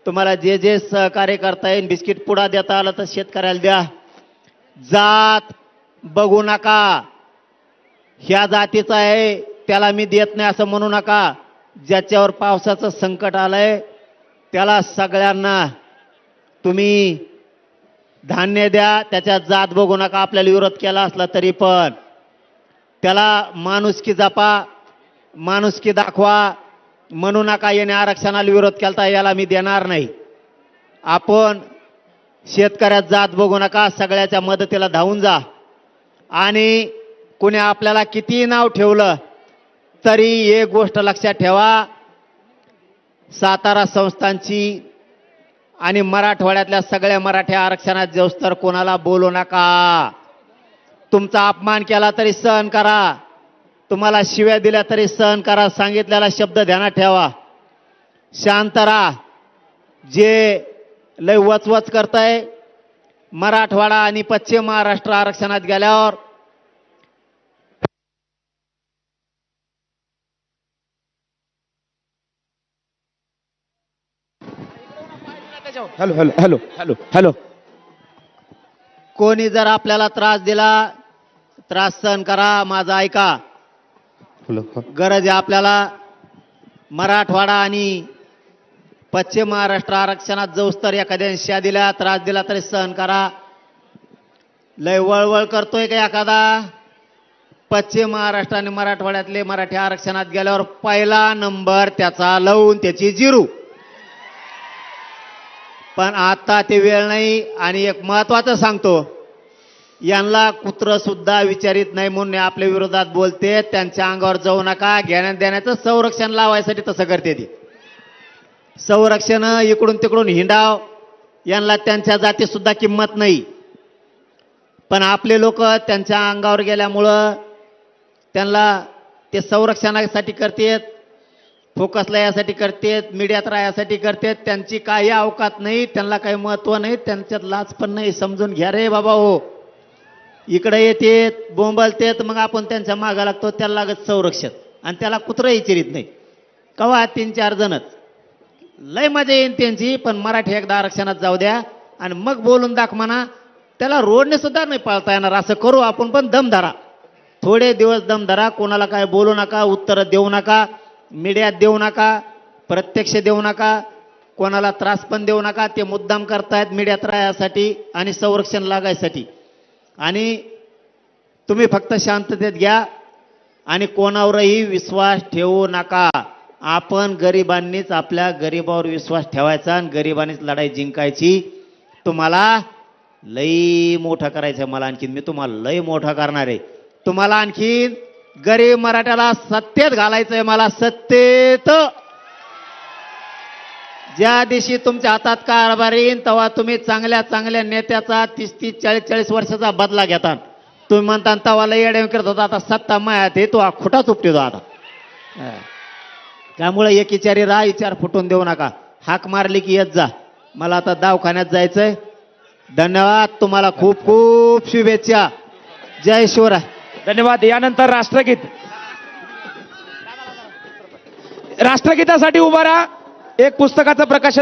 तुम्हाला जे जे सहकार्य करता येईल, बिस्किट पुडा देता आलं तर शेतकऱ्याला द्या. जात बघू नका, ह्या जातीचा आहे त्याला मी देत नाही असं म्हणू नका. ज्याच्यावर पावसाचं संकट आलंय त्याला सगळ्यांना तुम्ही धान्य द्या. त्याच्यात जात बघू नका. आपल्याला विरोध केला असला तरी पण त्याला माणुसकी जपा, माणुसकी दाखवा. म्हणू नका याने आरक्षणाला विरोध केला याला मी देणार नाही. आपण शेतकऱ्यात जात बघू नका, सगळ्याच्या मदतीला धावून जा. आणि कुणी आपल्याला किती नाव ठेवलं तरी एक गोष्ट लक्षात ठेवा, सातारा संस्थांची आणि मराठवाड्यातल्या सगळ्या मराठा आरक्षणात जाऊस्तर कोणाला बोलू नका. तुमचा अपमान केला तरी सहन करा, तुम्हाला शिव्या दिल्या तरी सहन करा. सांगितलेला शब्द ध्यानात ठेवा. शांत राहा. जे लय वचवच करताय मराठवाडा आणि पश्चिम महाराष्ट्र आरक्षणात गेल्यावर hello hello hello hello hello कोणी जर आपल्याला त्रास दिला, त्रास सहन करा. माझा ऐका. हॅलो गरज आहे आपल्याला मराठवाडा आणि पश्चिम महाराष्ट्र आरक्षणात जाऊस्तर एखाद्या शिया दिला, त्रास दिला तरी सहन करा. लय वळवळ करतोय का एखादा? पश्चिम महाराष्ट्र आणि मराठवाड्यातले मराठी आरक्षणात गेल्यावर पहिला नंबर त्याचा लावून त्याची जिरू. पण आता ते वेळ नाही. आणि एक महत्वाचं सांगतो, यांना कुत्र सुद्धा विचारित नाही म्हणून आपल्या विरोधात बोलते. त्यांच्या अंगावर जाऊ नका. घेण्या देण्याचं संरक्षण लावायसाठी तसं करते ती. संरक्षण इकडून तिकडून हिंडाव, यांना त्यांच्या जाती सुद्धा किंमत नाही. पण आपले लोक त्यांच्या अंगावर गेल्यामुळं त्यांना ते संरक्षणासाठी करतात, फोकसला यासाठी करतात, मीडियात राहण्यासाठी करतात. त्यांची काही अवकात नाही, त्यांना काही महत्व नाही, त्यांच्यात लाज पण नाही. समजून घ्या रे बाबा हो. इकडे येतेत बोंबलतेत, मग आपण त्यांच्या मागा लागतो. त्याला लागत संरक्षण आणि त्याला कुत्रं विचारित नाही. कवा 3-4 जणच लय मजा येईन त्यांची. पण मराठी एकदा आरक्षणात जाऊ द्या आणि मग बोलून दाख म्हणा. त्याला रोडने सुद्धा नाही पाळता येणार. असं करू आपण, पण दम धरा. थोडे दिवस दम धरा. कोणाला काय बोलू नका, उत्तर देऊ नका, मीडियात देऊ नका, प्रत्यक्ष देऊ नका, कोणाला त्रास पण देऊ नका. ते मुद्दाम करतायत मीडियात राहण्यासाठी आणि संरक्षण लागायसाठी. आणि तुम्ही फक्त शांततेत घ्या आणि कोणावरही विश्वास ठेवू नका. आपण गरिबांनीच आपल्या गरिबावर विश्वास ठेवायचा आणि गरिबांनीच लढाई जिंकायची. तुम्हाला लई मोठं करायचं. मला आणखीन मी तुम्हाला लई मोठं करणार आहे. तुम्हाला आणखीन गरीब मराठ्याला सत्तेत घालायचंय. मला सत्तेत. ज्या दिवशी तुमच्या हातात कारभार येईल तेव्हा तुम्ही चांगल्या चांगल्या नेत्याचा 30-30, 40-40 वर्षाचा बदला घेता. तुम्ही म्हणता तवा लय येडे करत होता, आता सत्ता मायात आहे, तो खोटा चुपटितो आता. त्यामुळे एक विचारी राहा, विचार फुटून देऊ नका. हाक मारली की येत जा. मला आता दवाखान्यात जायचंय. धन्यवाद. तुम्हाला खूप खूप शुभेच्छा. जय शिवराय. धन्यवाद. यानंतर राष्ट्रगीत. राष्ट्रगीतासाठी उभा राहा. एक पुस्तकाचं प्रकाशन